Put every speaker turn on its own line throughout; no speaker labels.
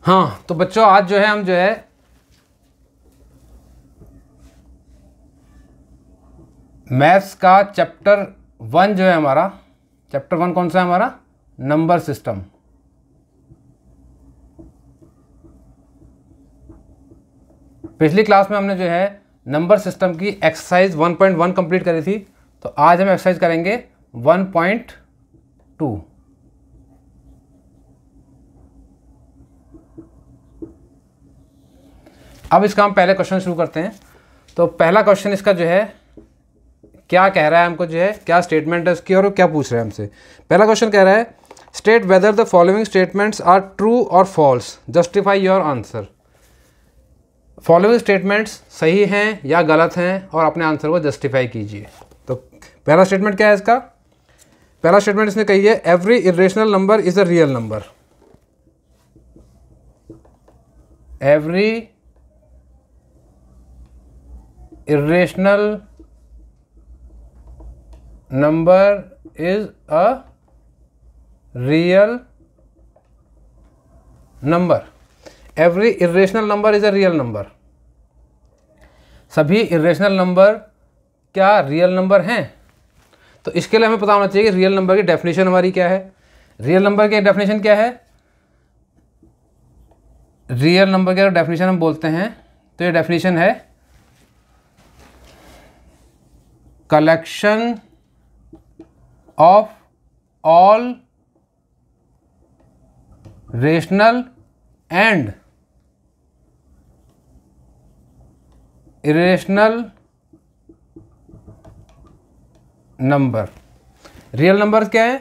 हाँ तो बच्चों आज जो है हम जो है मैथ्स का चैप्टर 1 जो है हमारा चैप्टर 1 कौन सा है हमारा, नंबर सिस्टम। पिछली क्लास में हमने जो है नंबर सिस्टम की एक्सरसाइज 1.1 कंप्लीट करी थी, तो आज हम एक्सरसाइज करेंगे 1.2। अब इसका हम पहले क्वेश्चन शुरू करते हैं। तो पहला क्वेश्चन इसका जो है क्या कह रहा है हमको, जो है क्या स्टेटमेंट है उसकी और क्या पूछ रहा है हमसे। पहला क्वेश्चन कह रहा है state whether the following statements are true और false, justify your answer. Following statements सही हैं या गलत हैं और अपने आंसर को जस्टिफाई कीजिए। तो पहला स्टेटमेंट क्या है इसका, पहला स्टेटमेंट इसने कही है every irrational number is a real number. Every irrational number is a real number. Every irrational number is a real number. सभी इरेशनल नंबर क्या रियल नंबर हैं? तो इसके लिए हमें पता होना चाहिए कि रियल नंबर की डेफिनेशन हमारी क्या है। रियल नंबर की डेफिनेशन क्या है? रियल नंबर की डेफिनेशन हम बोलते हैं तो ये डेफिनेशन है collection of all rational and irrational number. Real numbers क्या है?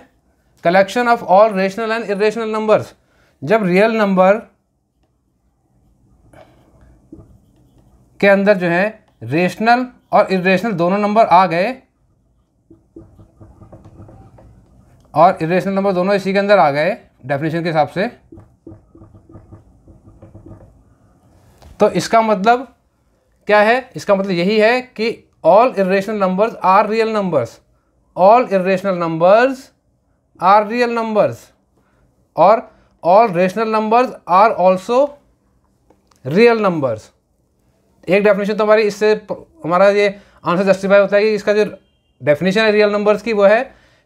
Collection of all rational and irrational numbers. जब रियल नंबर के अंदर जो है रेशनल और इरेशनल दोनों नंबर आ गए और इरेशनल नंबर दोनों इसी के अंदर आ गए डेफिनेशन के हिसाब से, तो इसका मतलब क्या है? इसका मतलब यही है कि all irrational numbers are real numbers. All irrational numbers are real numbers और all rational numbers are also real numbers. एक डेफिनेशन तो हमारी इससे हमारा ये आंसर जस्टिफाई होता है कि इसका जो डेफिनेशन है रियल नंबर्स की वो है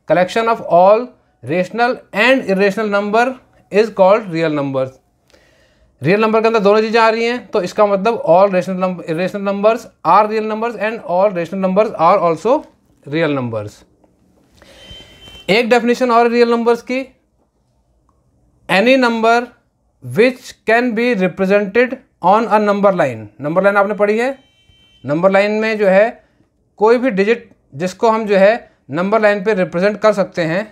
collection of all rational and irrational number is called real numbers. Real number के अंदर दोनों चीज़ें आ रही हैं, तो इसका मतलब all rational numbers are real numbers and all rational numbers are also real numbers. एक डेफिनेशन और रियल नंबर्स की, any number which can be represented on a number line. Number line आपने पढ़ी है, नंबर लाइन में जो है कोई भी डिजिट जिसको हम जो है नंबर लाइन पे रिप्रेजेंट कर सकते हैं,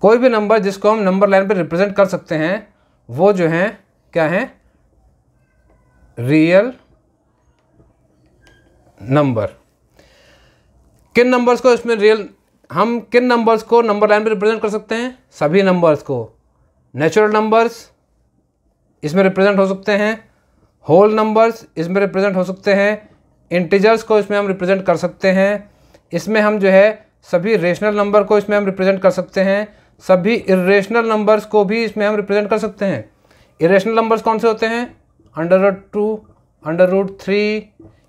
कोई भी नंबर जिसको हम नंबर लाइन पे रिप्रेजेंट कर सकते हैं वो जो है क्या है, रियल नंबर। किन नंबर्स को इसमें हम किन नंबर्स को नंबर लाइन पे रिप्रेजेंट कर सकते हैं? सभी नंबर्स को। नेचुरल नंबर्स इसमें रिप्रेजेंट हो सकते हैं, होल नंबर्स इसमें रिप्रेजेंट हो सकते हैं, इंटीजर्स को इसमें हम रिप्रेजेंट कर सकते हैं, इसमें हम जो है सभी रेशनल नंबर को इसमें हम रिप्रेजेंट कर सकते हैं, सभी इरेशनल नंबर्स को भी इसमें हम रिप्रेजेंट कर सकते हैं। इरेशनल नंबर्स कौन से होते हैं? √2, √3,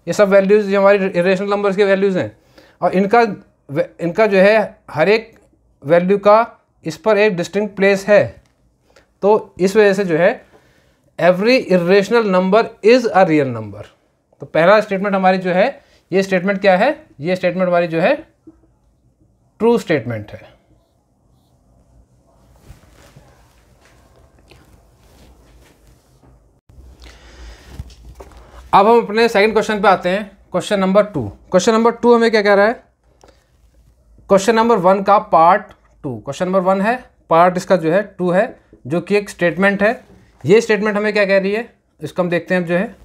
ये सब वैल्यूज़ जो हमारी इरेशनल नंबर्स की वैल्यूज़ हैं और इनका जो है हर एक वैल्यू का इस पर एक डिस्टिंक्ट प्लेस है। तो इस वजह से जो है every irrational number is a real number. तो पहला स्टेटमेंट हमारी जो है, ये स्टेटमेंट क्या है? ये स्टेटमेंट हमारी जो है ट्रू स्टेटमेंट है। अब हम अपने सेकंड क्वेश्चन पे आते हैं, क्वेश्चन नंबर 2। क्वेश्चन नंबर 2 हमें क्या कह रहा है? क्वेश्चन नंबर 1 का पार्ट 2। क्वेश्चन नंबर 1 है, पार्ट इसका जो है 2 है, जो कि एक स्टेटमेंट है। ये स्टेटमेंट हमें क्या कह रही है इसको हम देखते हैं। जो है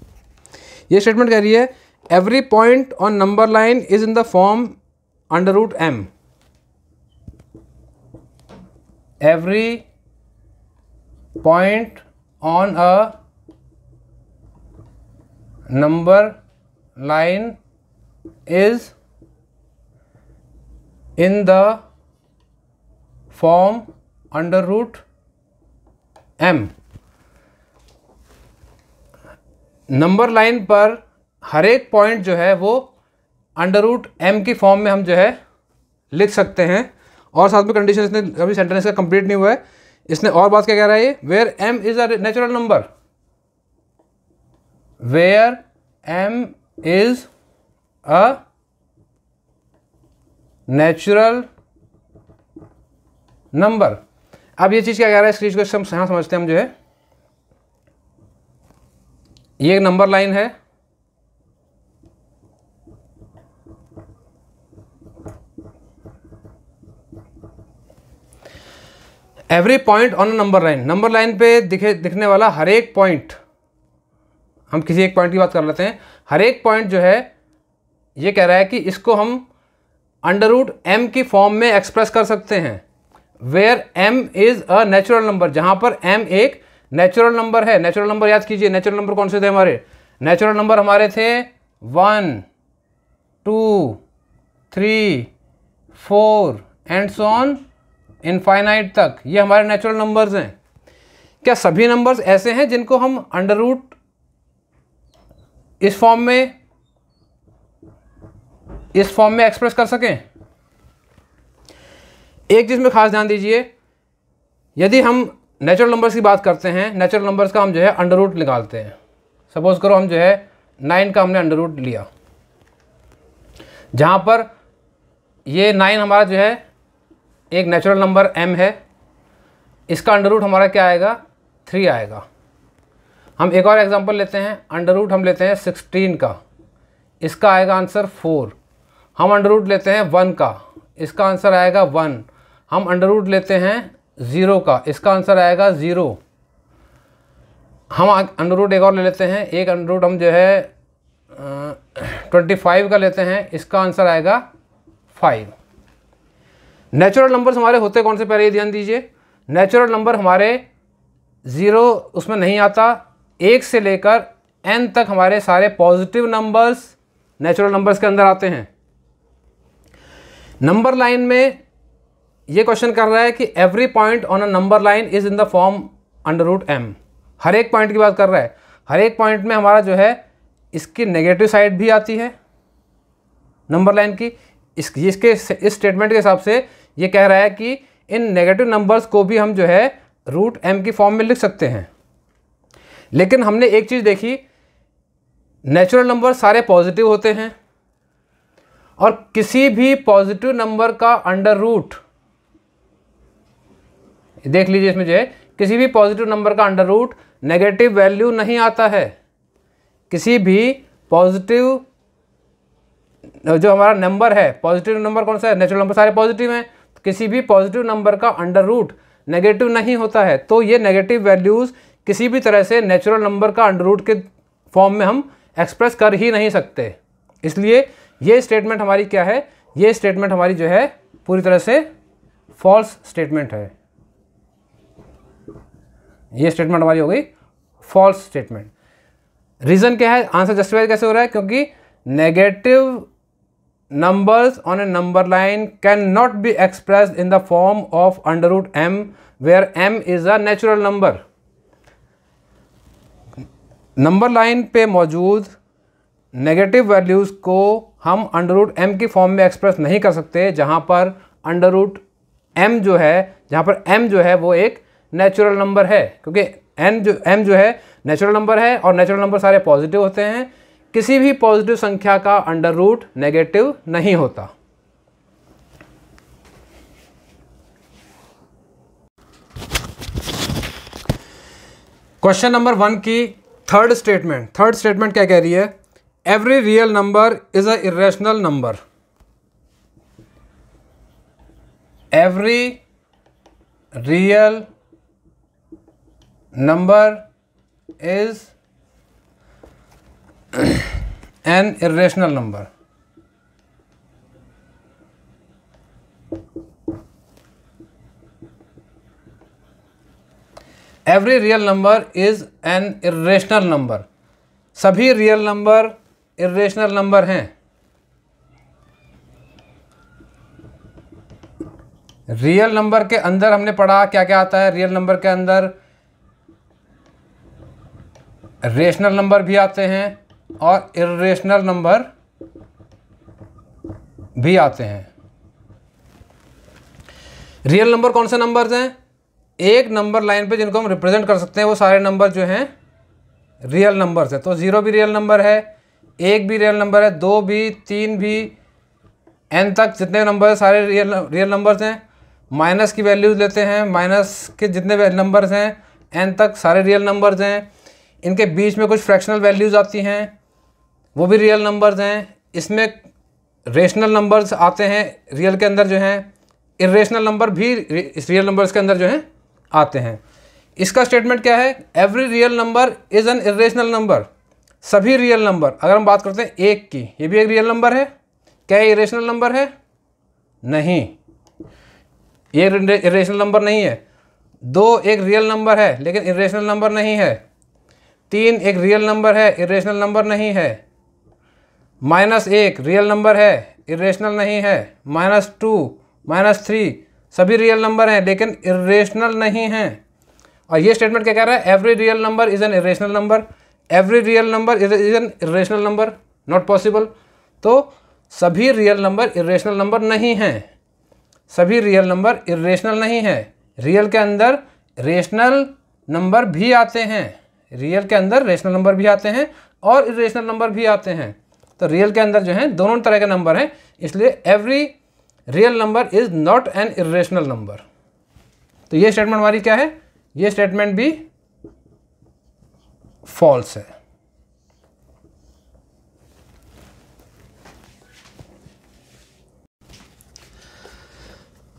ये स्टेटमेंट कह रही है every point on number line is in the form √m। Every point on a number line is in the form under root M. Number line पर हर एक पॉइंट जो है वो अंडर रूट एम की फॉर्म में हम जो है लिख सकते हैं। और साथ में कंडीशन इसने अभी सेंटेंस का कंप्लीट नहीं हुआ है, इसने और बात क्या कह रहा है ये, where M is a natural number, where M is a natural number. अब ये चीज़ क्या कह रहा है, इस चीज़ को यहाँ समझते हैं हम जो है। ये एक नंबर लाइन है, every point on a number line, number line पे दिखने वाला हर एक पॉइंट, हम किसी एक पॉइंट की बात कर लेते हैं, हर एक पॉइंट जो है ये कह रहा है कि इसको हम अंडर रूट एम की फॉर्म में एक्सप्रेस कर सकते हैं। Where M is a natural number, जहां पर एम एक नेचुरल नंबर है। नेचुरल नंबर याद कीजिए, नेचुरल नंबर कौन से थे हमारे, नेचुरल नंबर हमारे थे 1 2 3 4 एंड सो ऑन इनफाइनाइट तक, ये हमारे नेचुरल नंबर्स हैं। क्या सभी नंबर्स ऐसे हैं जिनको हम अंडर रूट इस फॉर्म में एक्सप्रेस कर सकें? एक चीज में खास ध्यान दीजिए, यदि हम नेचुरल नंबर्स की बात करते हैं, नेचुरल नंबर्स का हम जो है अंडर रूट निकालते हैं। सपोज करो हम जो है 9 का हमने अंडर रूट लिया, जहां पर ये 9 हमारा जो है एक नेचुरल नंबर m है, इसका अंडर रूट हमारा क्या आएगा, 3 आएगा। हम एक और एग्जांपल लेते हैं, अंडर रूट हम लेते हैं 16 का, इसका आएगा आंसर 4। हम अंडर रूट लेते हैं 1 का, इसका आंसर आएगा 1। हम अंडर रूट लेते हैं 0 का, इसका आंसर आएगा 0। हम अंडर रूट एक और ले लेते हैं, एक अंडर रूट हम जो है 25 का लेते हैं, इसका आंसर आएगा 5। नेचुरल नंबर्स हमारे होते कौन से, पहले ये ध्यान दीजिए, नेचुरल नंबर हमारे 0 उसमें नहीं आता, 1 से लेकर n तक हमारे सारे पॉजिटिव नंबर्स नेचुरल नंबर्स के अंदर आते हैं। नंबर लाइन में ये क्वेश्चन कर रहा है कि every point on a number line is in the form under root m. हर एक पॉइंट की बात कर रहा है, हर एक पॉइंट में हमारा जो है इसकी नेगेटिव साइड भी आती है नंबर लाइन की। इसके इस स्टेटमेंट के हिसाब से ये कह रहा है कि इन नेगेटिव नंबर्स को भी हम जो है रूट एम की फॉर्म में लिख सकते हैं। लेकिन हमने एक चीज़ देखी, नेचुरल नंबर सारे पॉजिटिव होते हैं और किसी भी पॉजिटिव नंबर का अंडर रूट, देख लीजिए इसमें जो है किसी भी पॉजिटिव नंबर का अंडर रूट नेगेटिव वैल्यू नहीं आता है। किसी भी पॉजिटिव जो हमारा नंबर है, पॉजिटिव नंबर कौन सा है, नेचुरल नंबर सारे पॉजिटिव हैं, तो किसी भी पॉजिटिव नंबर का अंडर रूट नेगेटिव नहीं होता है। तो ये नेगेटिव वैल्यूज़ किसी भी तरह से नेचुरल नंबर का अंडर रूट के फॉर्म में हम एक्सप्रेस कर ही नहीं सकते। इसलिए ये स्टेटमेंट हमारी क्या है, ये स्टेटमेंट हमारी जो है पूरी तरह से फॉल्स स्टेटमेंट है। ये स्टेटमेंट हमारी हो गई फॉल्स स्टेटमेंट। रीज़न क्या है, आंसर जस्टिफाई कैसे हो रहा है, क्योंकि negative numbers on a number line cannot be expressed in the form of under root m where m is a natural number। Number line पे मौजूद नेगेटिव वैल्यूज़ को हम अंडर रूट m की फॉर्म में एक्सप्रेस नहीं कर सकते, जहाँ पर अंडर रूट m जो है, जहाँ पर m जो है वो एक नेचुरल नंबर है, क्योंकि m जो है नेचुरल नंबर है और नेचुरल नंबर सारे पॉजिटिव होते हैं। किसी भी पॉजिटिव संख्या का अंडर रूट नेगेटिव नहीं होता। क्वेश्चन नंबर 1 की थर्ड स्टेटमेंट क्या कह रही है, every real number is a irrational number. Every real number is an irrational number। Every real number is an irrational number। सभी रियल नंबर इरेशनल नंबर हैं। Real number के अंदर हमने पढ़ा क्या क्या आता है। रियल नंबर के अंदर रेशनल नंबर भी आते हैं और इर्रेशनल नंबर भी आते हैं। रियल नंबर कौन से नंबर्स हैं? एक नंबर लाइन पे जिनको हम रिप्रेजेंट कर सकते हैं वो सारे नंबर जो हैं रियल नंबर्स हैं। तो 0 भी रियल नंबर है, 1 भी रियल नंबर है, 2 भी, 3 भी, n तक जितने नंबर सारे रियल नंबर्स हैं। माइनस की वैल्यूज़ लेते हैं, माइनस के जितने नंबर्स हैं n तक सारे रियल नंबर्स हैं। इनके बीच में कुछ फ्रैक्शनल वैल्यूज़ आती हैं, वो भी रियल नंबर्स हैं। इसमें रेशनल नंबर्स आते हैं रियल के अंदर जो हैं, इर्रेशनल नंबर भी इस रियल नंबर्स के अंदर जो हैं आते हैं। इसका स्टेटमेंट क्या है? Every real number is an irrational number. सभी रियल नंबर, अगर हम बात करते हैं एक की, ये भी एक रियल नंबर है। क्या ये इर्रेशनल नंबर है? नहीं, ये इर्रेशनल नंबर नहीं है। 2 एक रियल नंबर है लेकिन इर्रेशनल नंबर नहीं है। 3 एक रियल नंबर है, इर्रेशनल नंबर नहीं है। -1 रियल नंबर है, इर्रेशनल नहीं है। -2, -3 सभी रियल नंबर हैं लेकिन इर्रेशनल नहीं हैं। और ये स्टेटमेंट क्या कह रहा है? Every real number is an irrational number. Every real number is an irrational number, not possible. तो सभी रियल नंबर इर्रेशनल नंबर नहीं हैं। सभी रियल नंबर इर्रेशनल नहीं है। रियल के अंदर रेशनल नंबर भी आते हैं, रियल के अंदर रेशनल नंबर भी आते हैं और इर्रेशनल नंबर भी आते हैं। तो रियल के अंदर जो है दोनों तरह के नंबर हैं, इसलिए every real number is not an irrational number. तो ये स्टेटमेंट हमारी क्या है? ये स्टेटमेंट भी फॉल्स है।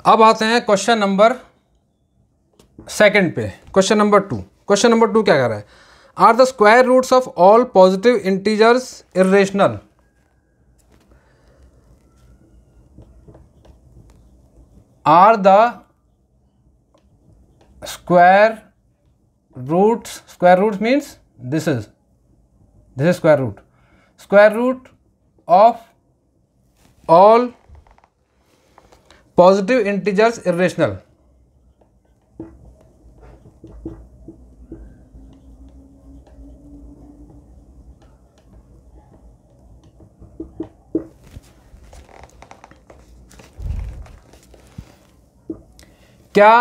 अब आते हैं क्वेश्चन नंबर 2 पे। Question number 2। क्वेश्चन नंबर 2 क्या कह रहा है? Are the square roots of all positive integers irrational? Are the square roots means this is square root of all positive integers irrational। क्या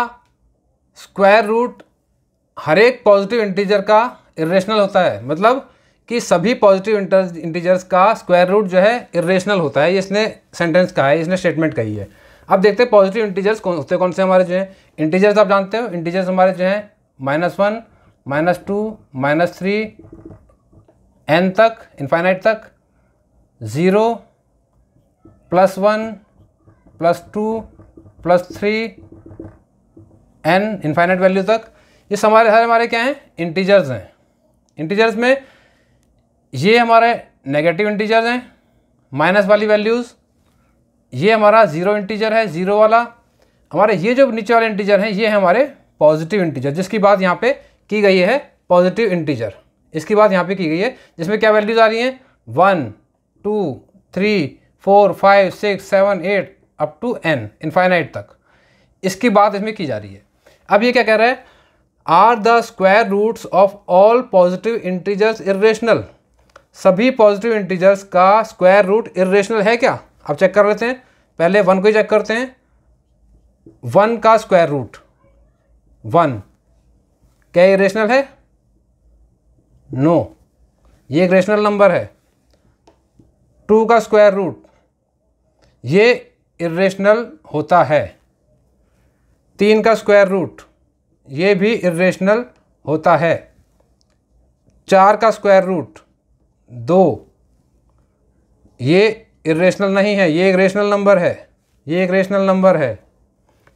स्क्वायर रूट हर एक positive integer का irrational होता है? मतलब कि सभी पॉजिटिव इंटीजर्स का स्क्वायर रूट जो है इर्रेशनल होता है। ये इसने सेंटेंस कहा है, इसने स्टेटमेंट कही है। अब देखते हैं पॉजिटिव इंटीजर्स कौन से हमारे जो हैं। इंटीजर्स आप जानते हो, इंटीजर्स हमारे जो हैं -1, -2, -3 n तक, इनफाइनाइट तक, 0, +1, +2, +3 n इनफाइनाइट वैल्यू तक। ये हमारे क्या हैं? इंटीजर्स हैं। इंटीजर्स में ये हमारे नेगेटिव इंटीजर्स हैं, माइनस वाली वैल्यूज़। ये हमारा 0 इंटीजर है, 0 वाला। हमारे ये जो नीचे वाले इंटीजर हैं ये है हमारे पॉजिटिव इंटीजर, जिसकी बात यहाँ पे की गई है पॉजिटिव इंटीजर। इसकी बात यहाँ पे की गई है जिसमें क्या वैल्यूज़ आ रही हैं? 1, 2, 3, 4, 5, 6, 7, 8 अप टू n इनफाइनाइट तक। इसकी बात इसमें की जा रही है। अब ये क्या कह रहा है? Are the square roots of all positive integers irrational? सभी पॉजिटिव इंटीजर्स का स्क्वायर रूट इर्रेशनल है क्या? अब चेक कर लेते हैं। पहले 1 को ही चेक करते हैं। 1 का स्क्वायर रूट 1 क्या इर्रेशनल है? नो, ये एक रेशनल नंबर है। 2 का स्क्वायर रूट ये इर्रेशनल होता है। 3 का स्क्वायर रूट ये भी इर्रेशनल होता है। 4 का स्क्वायर रूट 2 ये इर्रेशनल नहीं है, ये एक रेशनल नंबर है, ये एक रेशनल नंबर है।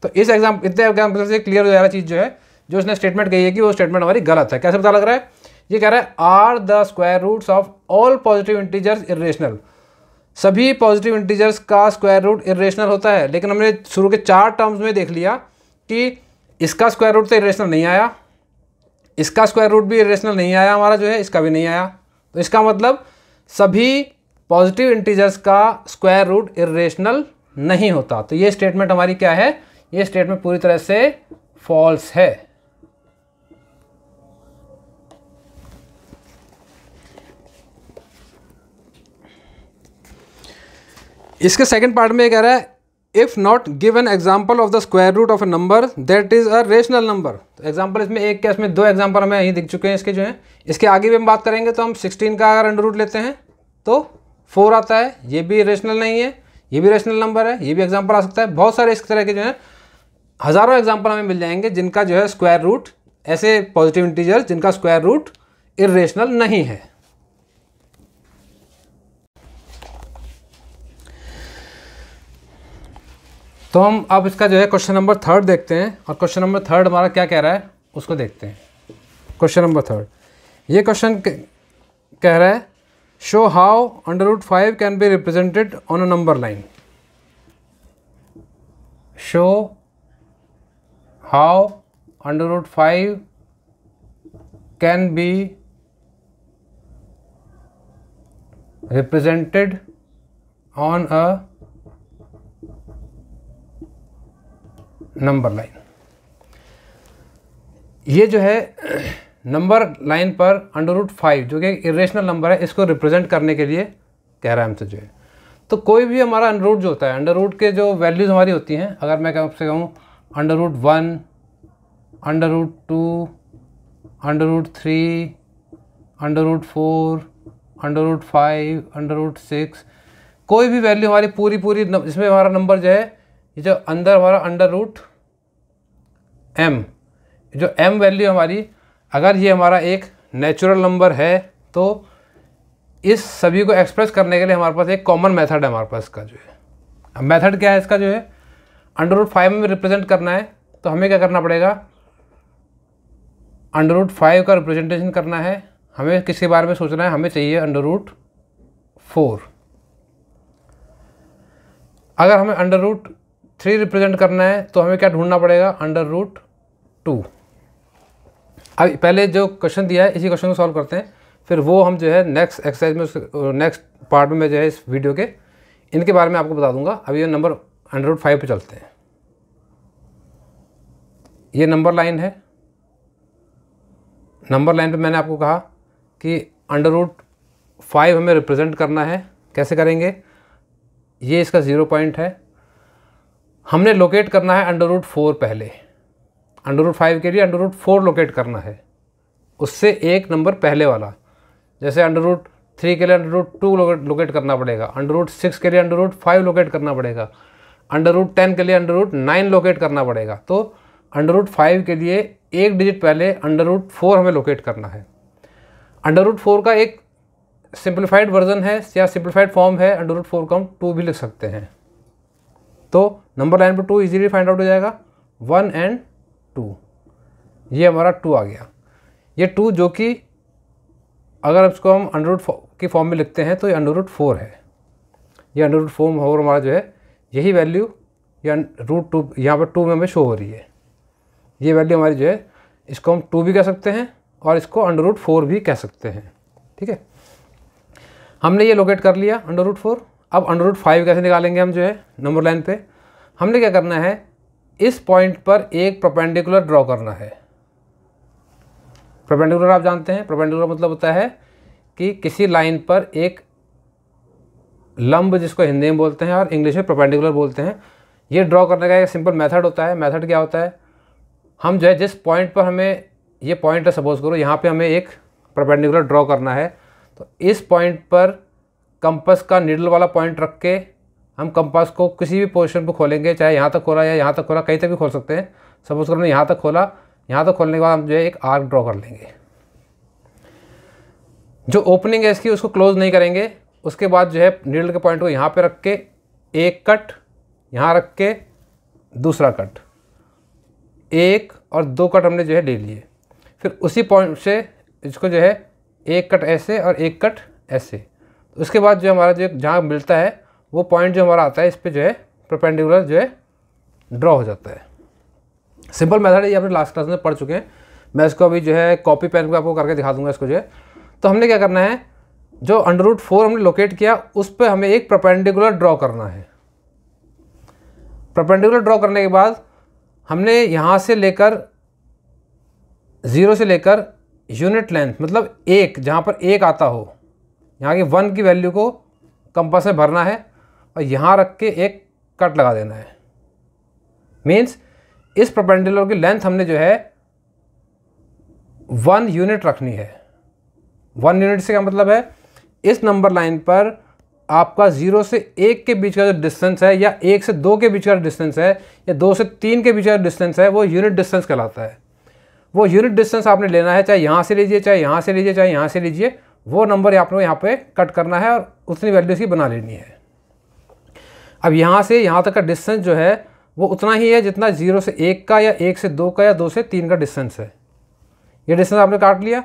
तो इस इतने एग्जाम्पल से क्लियर हो जा रहा चीज़ जो है, जो उसने स्टेटमेंट कही है कि वो स्टेटमेंट हमारी गलत है। कैसे पता लग रहा है? ये कह रहा है are the square roots of all positive integers irrational. सभी पॉजिटिव इंटीजर्स का स्क्वायर रूट इर्रेशनल होता है। लेकिन हमने शुरू के 4 टर्म्स में देख लिया कि इसका स्क्वायर रूट तो इर्रेशनल नहीं आया, इसका स्क्वायर रूट भी इर्रेशनल नहीं आया हमारा जो है, इसका भी नहीं आया। तो इसका मतलब सभी पॉजिटिव इंटीजर्स का स्क्वायर रूट इर्रेशनल नहीं होता। तो ये स्टेटमेंट हमारी क्या है? ये स्टेटमेंट पूरी तरह से फॉल्स है। इसके सेकंड पार्ट में ये कह रहा है if not given example of the square root of a number that is a rational number. तो एग्जाम्पल इसमें एक क्या, इसमें दो एग्जाम्पल हमें यहीं दिख चुके हैं इसके जो हैं। इसके आगे भी हम बात करेंगे तो हम 16 का अगर अंडर रूट लेते हैं तो 4 आता है, ये भी रेशनल नहीं है, ये भी रेशनल नंबर है, ये भी एग्जाम्पल आ सकता है। बहुत सारे इस तरह के जो है हज़ारों एग्जाम्पल हमें मिल जाएंगे जिनका जो है स्क्वायर रूट, ऐसे पॉजिटिव इंटीजर्स जिनका स्क्वायर रूट इर्रेशनल नहीं है। तो हम अब इसका जो है क्वेश्चन नंबर 3 देखते हैं, और क्वेश्चन नंबर 3 हमारा क्या कह रहा है उसको देखते हैं। क्वेश्चन नंबर 3, ये क्वेश्चन कह रहा है show how under root 5 can be represented on a number line. Show how under root 5 can be represented on a number line. ये जो है नंबर लाइन पर अंडर रूट 5 जो कि इरेशनल नंबर है, इसको रिप्रेजेंट करने के लिए कह रहा है हमसे जो है। तो कोई भी हमारा अंडर रूट जो होता है, अंडर रूट के जो वैल्यूज़ हमारी होती हैं, अगर मैं आपसे कहूँ under root 1, under root 2, under root 3, under root 4, under root 5, under root 6, कोई भी वैल्यू हमारी पूरी इसमें हमारा नंबर जो है, ये जो अंदर हमारा अंडर रूट m, जो m वैल्यू हमारी, अगर ये हमारा एक नेचुरल नंबर है तो इस सभी को एक्सप्रेस करने के लिए हमारे पास एक कॉमन मेथड है हमारे पास इसका जो है। अब मेथड क्या है इसका जो है, अंडर रूट 5 में रिप्रेजेंट करना है तो हमें क्या करना पड़ेगा, अंडर रूट 5 का रिप्रेजेंटेशन करना है। हमें किसके बारे में सोचना है, हमें चाहिए अंडर रूट 4। अगर हमें अंडर रूट 3 रिप्रेजेंट करना है तो हमें क्या ढूंढना पड़ेगा, अंडर रूट 2। अब पहले जो क्वेश्चन दिया है इसी क्वेश्चन को सॉल्व करते हैं, फिर वो हम जो है नेक्स्ट एक्सरसाइज में, नेक्स्ट पार्ट में जो है इस वीडियो के, इनके बारे में आपको बता दूंगा। अभी ये नंबर अंडर रूट 5 पे चलते हैं। ये नंबर लाइन है, नंबर लाइन पे मैंने आपको कहा कि अंडर रूट 5 हमें रिप्रेजेंट करना है। कैसे करेंगे, ये इसका 0 पॉइंट है, हमने लोकेट करना है अंडर रूट 4 पहले। अंडर रूट 5 के लिए अंडर रूट 4 लोकेट करना है, उससे एक नंबर पहले वाला। जैसे अंडर रूट 3 के लिए अंडर रूट 2 लोकेट करना पड़ेगा, अंडर रूट 6 के लिए अंडर रूट 5 लोकेट करना पड़ेगा, अंडर रूट 10 के लिए अंडर रूट 9 लोकेट करना पड़ेगा। तो अंडर रूट 5 के लिए एक डिजिट पहले अंडर रूट 4 हमें लोकेट करना है। अंडर रूट 4 का एक सिंप्लीफाइड वर्जन है या सिंप्लीफाइड फॉर्म है, अंडर रूट 4 को हम 2 भी लिख सकते हैं। तो नंबर लाइन पर 2 इजीली फाइंड आउट हो जाएगा, 1 and 2। ये हमारा 2 आ गया। ये 2 जो कि अगर इसको हम अंडर रूट की फॉर्म में लिखते हैं तो ये अंडर रूट 4 है। ये अंडर रूट 4 हमारा जो है, यही वैल्यू या रूट 2 यहाँ पर 2 में हमें शो हो रही है। ये वैल्यू हमारी जो है, इसको हम 2 भी कह सकते हैं और इसको अंडर रूट 4 भी कह सकते हैं। ठीक है, हमने ये लोकेट कर लिया अंडर रूट 4। अब अंडर रूट 5 कैसे निकालेंगे हम जो है नंबर लाइन पे, हमने क्या करना है, इस पॉइंट पर एक परपेंडिकुलर ड्रॉ करना है। परपेंडिकुलर आप जानते हैं, परपेंडिकुलर मतलब होता है कि किसी लाइन पर एक लंब, जिसको हिंदी में बोलते हैं और इंग्लिश में परपेंडिकुलर बोलते हैं, ये ड्रॉ करने का एक सिंपल मेथड होता है। मेथड क्या होता है, हम जो है जिस पॉइंट पर हमें, ये पॉइंट है सपोज करो, यहाँ पे हमें एक परपेंडिकुलर ड्रॉ करना है, तो इस पॉइंट पर कंपास का नीडल वाला पॉइंट रख के हम कंपास को किसी भी पोजीशन पर खोलेंगे, चाहे यहाँ तक खोला या यहाँ तक खोला, कहीं तक भी खोल सकते हैं। सपोज करो हमने यहाँ तक खोला, यहाँ तक खोलने के बाद हम जो है एक आर्क ड्रॉ कर लेंगे। जो ओपनिंग है इसकी उसको क्लोज नहीं करेंगे। उसके बाद जो है नीडल के पॉइंट को यहाँ पे रख के एक कट, यहाँ रख के दूसरा कट, 1 और 2 कट हमने जो है ले लिए। फिर उसी पॉइंट से इसको जो है एक कट ऐसे और एक कट ऐसे। उसके बाद जो हमारा जो जहाँ मिलता है वो पॉइंट जो हमारा आता है, इस पर जो है परपेंडिकुलर जो है ड्रॉ हो जाता है। सिंपल मेथड है, ये आपने लास्ट क्लास में पढ़ चुके हैं। मैं इसको अभी जो है कॉपी पेन पे आपको करके दिखा दूंगा इसको जो है। तो हमने क्या करना है, जो अंडर रूट 4 हमने लोकेट किया उस पर हमें एक परपेंडिकुलर ड्रॉ करना है। परपेंडिकुलर ड्रॉ करने के बाद हमने यहाँ से लेकर 0 से लेकर यूनिट लेंथ मतलब 1, जहाँ पर 1 आता हो, यहाँ की 1 की वैल्यू को कंपास में भरना है और यहाँ रख के एक कट लगा देना है। मीन्स इस परपेंडिकुलर की लेंथ हमने जो है 1 यूनिट रखनी है। 1 यूनिट से क्या मतलब है, इस नंबर लाइन पर आपका 0 से 1 के बीच का जो डिस्टेंस है, या 1 से 2 के बीच का डिस्टेंस है, या 2 से 3 के बीच का डिस्टेंस है, वो यूनिट डिस्टेंस कहलाता है। वो यूनिट डिस्टेंस आपने लेना है, चाहे यहाँ से लीजिए, चाहे यहाँ से लीजिए, चाहे यहाँ से लीजिए, वो नंबर आपको यहाँ पे कट करना है और उतनी वैल्यू इसकी बना लेनी है। अब यहाँ से यहाँ तक का डिस्टेंस जो है वो उतना ही है जितना 0 से 1 का, या 1 से 2 का, या 2 से 3 का डिस्टेंस है। ये डिस्टेंस आपने काट लिया।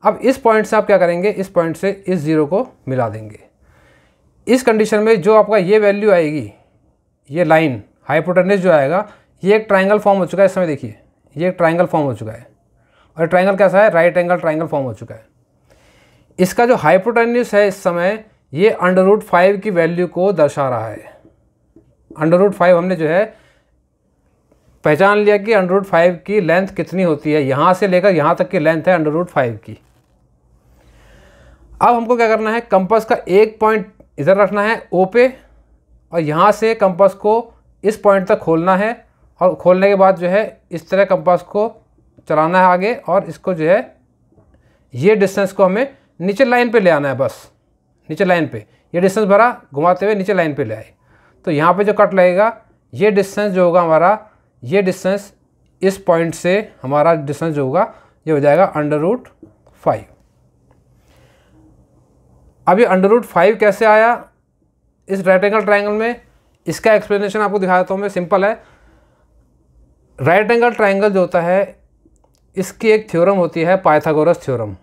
अब इस पॉइंट से आप क्या करेंगे, इस पॉइंट से इस 0 को मिला देंगे। इस कंडीशन में जो आपका ये वैल्यू आएगी, ये लाइन हाइपोटेन्यूज जो आएगा, ये एक ट्राइंगल फॉर्म हो चुका है। इस समय देखिए ये एक ट्राइंगल फॉर्म हो चुका है, और ट्राइंगल कैसा है, राइट एंगल ट्राइंगल फॉर्म हो चुका है। इसका जो हाइपोटेन्यूज है इस समय, ये √5 की वैल्यू को दर्शा रहा है। √5 हमने जो है पहचान लिया कि √5 की लेंथ कितनी होती है, यहाँ से लेकर यहाँ तक की लेंथ है √5 की। अब हमको क्या करना है, कंपास का एक पॉइंट इधर रखना है O पे, और यहाँ से कंपास को इस पॉइंट तक खोलना है, और खोलने के बाद जो है इस तरह कंपास को चलाना है आगे, और इसको जो है ये डिस्टेंस को हमें नीचे लाइन पे ले आना है। बस नीचे लाइन पे ये डिस्टेंस भरा, घुमाते हुए नीचे लाइन पे ले आए, तो यहाँ पे जो कट लगेगा, ये डिस्टेंस जो होगा हमारा, ये डिस्टेंस इस पॉइंट से हमारा डिस्टेंस जो होगा ये हो जाएगा √5। अब ये √5 कैसे आया इस राइट एंगल ट्राइंगल में, इसका एक्सप्लेनेशन आपको दिखाता हूँ मैं। सिंपल है, राइट एंगल ट्राइंगल जो होता है इसकी एक थ्योरम होती है, पाइथागोरस थ्योरम,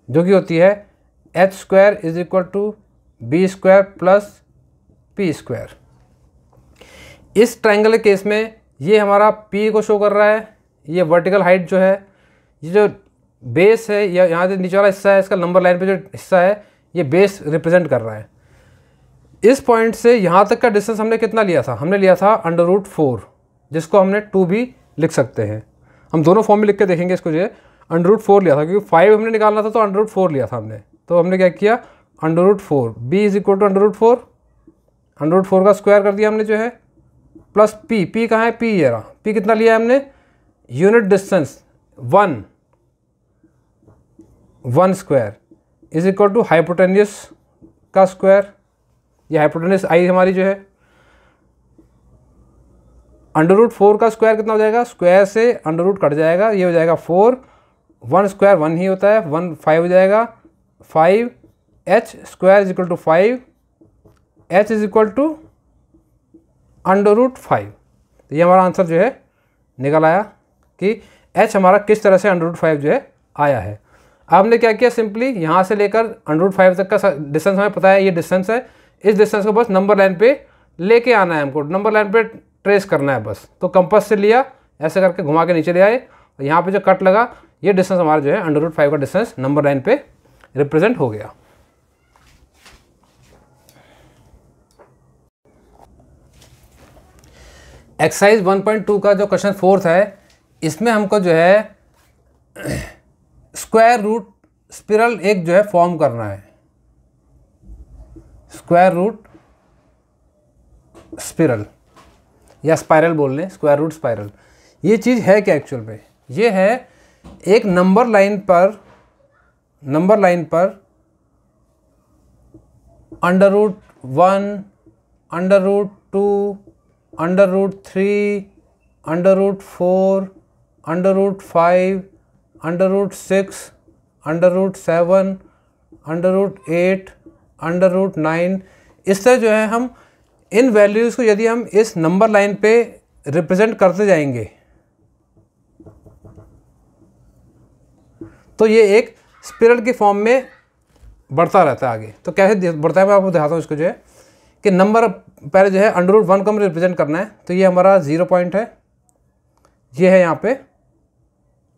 जो कि होती है h² = b² + p²। इस ट्राइंगल के केस में ये हमारा p को शो कर रहा है, ये वर्टिकल हाइट जो है, ये जो बेस है या यहाँ से नीचे वाला हिस्सा है, इसका नंबर लाइन पे जो हिस्सा है ये बेस रिप्रेजेंट कर रहा है। इस पॉइंट से यहाँ तक का डिस्टेंस हमने कितना लिया था, हमने लिया था √4, जिसको हमने 2 भी लिख सकते हैं। हम दोनों फॉर्म में लिख के देखेंगे इसको, जो है √4 लिया था, क्योंकि 5 हमने निकालना था तो √4 लिया था हमने। तो हमने क्या किया, √4, b = √4, √4 का स्क्वायर कर दिया हमने जो है, प्लस p कहाँ है, p ये रहा। p कितना लिया है हमने, यूनिट डिस्टेंस 1 स्क्वायर = हाइपोटेन्यूज का स्क्वायर। ये हाइपोटेन्यूज आई हमारी जो है, √4 का स्क्वायर कितना हो जाएगा, स्क्वायर से √ कट जाएगा, ये हो जाएगा 4, 1 स्क्वायर 1 ही होता है, 1 5 हो जाएगा, 5 h² = 5, h = √5। तो ये हमारा आंसर जो है निकल आया कि h हमारा किस तरह से √5 जो है आया है। अब हमने क्या किया, सिंपली यहाँ से लेकर √5 तक का डिस्टेंस हमें पता है, ये डिस्टेंस है, इस डिस्टेंस को बस नंबर लाइन पे लेके आना है, हमको नंबर लाइन पे ट्रेस करना है बस। तो कंपास से लिया, ऐसे करके घुमा के नीचे ले आए, और यहाँ पे जो कट लगा, ये डिस्टेंस हमारा जो है √5 का डिस्टेंस नंबर लाइन पे रिप्रेजेंट हो गया। एक्सरसाइज 1.2 का जो क्वेश्चन 4 है, इसमें हमको जो है स्क्वायर रूट स्पिरल एक जो है फॉर्म करना है। स्क्वायर रूट स्पिरल या स्पाइरल बोल लें, स्क्वायर रूट स्पाइरल। ये चीज़ है क्या एक्चुअल में, ये है एक नंबर लाइन पर √1, √2, √3, √4, √5, √6, √7, √8, √9, इस तरह जो है हम इन वैल्यूज़ को यदि हम इस नंबर लाइन पे रिप्रेजेंट करते जाएंगे तो ये एक स्पिरल की फॉर्म में बढ़ता रहता है आगे। तो कैसे बढ़ता है मैं आपको दिखाता हूँ इसको, जो है कि नंबर पहले जो है √1 को हमें रिप्रेजेंट करना है, तो ये हमारा 0 पॉइंट है, ये है यहाँ पे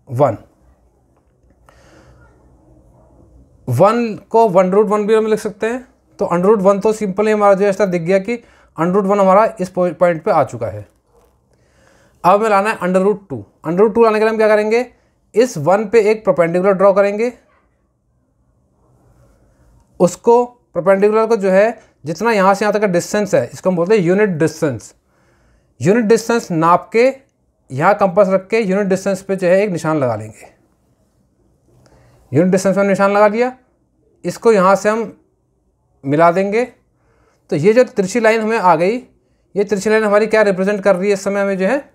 1 को 1√1 भी हम लिख सकते हैं। तो √1 तो सिंपल ही हमारा जो है ऐसा दिख गया कि √1 हमारा इस पॉइंट पे आ चुका है। अब हमें लाना है √2। √2 लाने के लिए हम क्या करेंगे, इस 1 पे एक परपेंडिकुलर ड्रॉ करेंगे, उसको परपेंडिकुलर को जो है जितना यहाँ से यहाँ तक का डिस्टेंस है इसको हम बोलते हैं यूनिट डिस्टेंस। यूनिट डिस्टेंस नाप के यहाँ कंपास रख के यूनिट डिस्टेंस पे जो है एक निशान लगा लेंगे। यूनिट डिस्टेंस में निशान लगा लिया, इसको यहाँ से हम मिला देंगे। तो ये जो तिरछी लाइन हमें आ गई, ये तिरछी लाइन हमारी क्या रिप्रेजेंट कर रही है इस समय हमें जो है,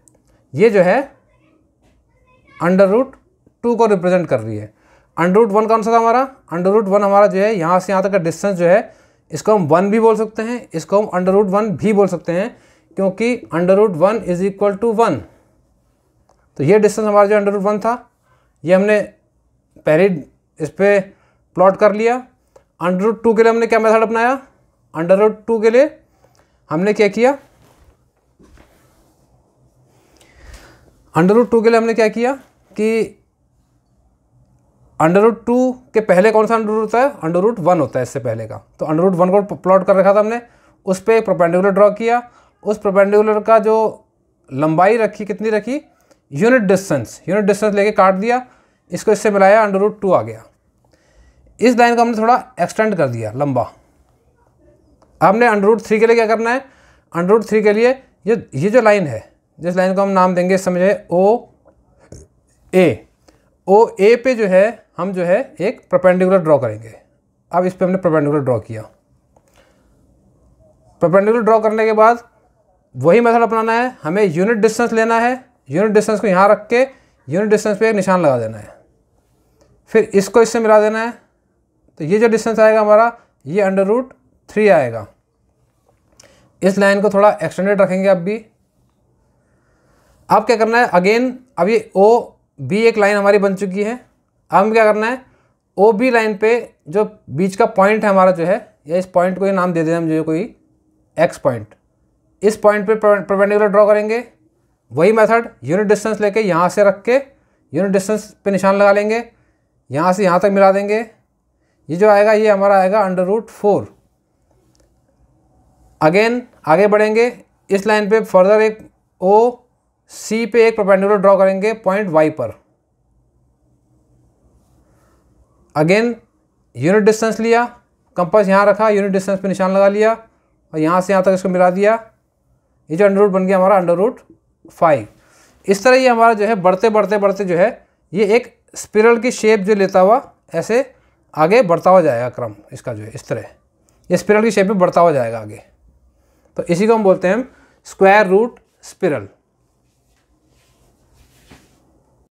ये जो है √2 को रिप्रेजेंट कर रही है। √1 कौन सा था हमारा, √1 हमारा जो है यहाँ से यहाँ तक का डिस्टेंस जो है इसको हम 1 भी बोल सकते हैं, इसको हम √1 भी बोल सकते हैं, क्योंकि √1 = 1। तो ये डिस्टेंस हमारा जो √1 था ये हमने पहले इस पर प्लॉट कर लिया। √2 के लिए हमने क्या मेथड अपनाया, √2 के लिए हमने क्या किया, √2 के लिए हमने क्या किया कि √2 के पहले कौन सा अंडर होता है, √1 होता है इससे पहले का। तो √1 को प्लॉट कर रखा था हमने, उस पर एक परपेंडिकुलर ड्रॉ किया, उस परपेंडिकुलर का जो लंबाई रखी कितनी रखी, यूनिट डिस्टेंस लेके काट दिया, इसको इससे मिलाया, √2 आ गया। इस लाइन को हमने थोड़ा एक्सटेंड कर दिया लंबा। हमने √3 के लिए क्या करना है, √3 के लिए ये जो लाइन है, जिस लाइन को हम नाम देंगे इस समय OA पे जो है हम जो है एक परपेंडिकुलर ड्रॉ करेंगे। अब इस पे हमने परपेंडिकुलर ड्रॉ किया। परपेंडिकुलर ड्रॉ करने के बाद वही मेथड अपनाना है, हमें यूनिट डिस्टेंस लेना है, यूनिट डिस्टेंस को यहाँ रख के यूनिट डिस्टेंस पे एक निशान लगा देना है, फिर इसको इससे मिला देना है। तो ये जो डिस्टेंस आएगा हमारा ये √3 आएगा। इस लाइन को थोड़ा एक्सटेंडेड रखेंगे अब भी। अब क्या करना है, अगेन अब ये OB एक लाइन हमारी बन चुकी है। अब हम क्या करना है, OB लाइन पे जो बीच का पॉइंट है हमारा जो है, या इस पॉइंट को ये नाम दे दें हम जो कोई X पॉइंट, इस पॉइंट पे परपेंडिकुलर ड्रॉ करेंगे। वही मेथड, यूनिट डिस्टेंस लेके यहाँ से रख के यूनिट डिस्टेंस पे निशान लगा लेंगे, यहाँ से यहाँ तक मिला देंगे। ये जो आएगा ये हमारा आएगा √4। अगेन आगे बढ़ेंगे, इस लाइन पे फर्दर एक OC पे एक परपेंडिकुलर ड्रॉ करेंगे पॉइंट Y पर। अगेन यूनिट डिस्टेंस लिया, कंपास यहाँ रखा, यूनिट डिस्टेंस पे निशान लगा लिया और यहाँ से यहाँ तक इसको मिला दिया। ये जो अंडर रूट बन गया हमारा √5। इस तरह ये हमारा जो है बढ़ते बढ़ते जो है ये एक स्पिरल की शेप जो लेता हुआ ऐसे आगे बढ़ता हुआ जाएगा क्रम इसका जो है, इस तरह ये स्पिरल की शेप में बढ़ता हुआ जाएगा आगे। तो इसी को हम बोलते हैं स्क्वायर रूट स्पिरल।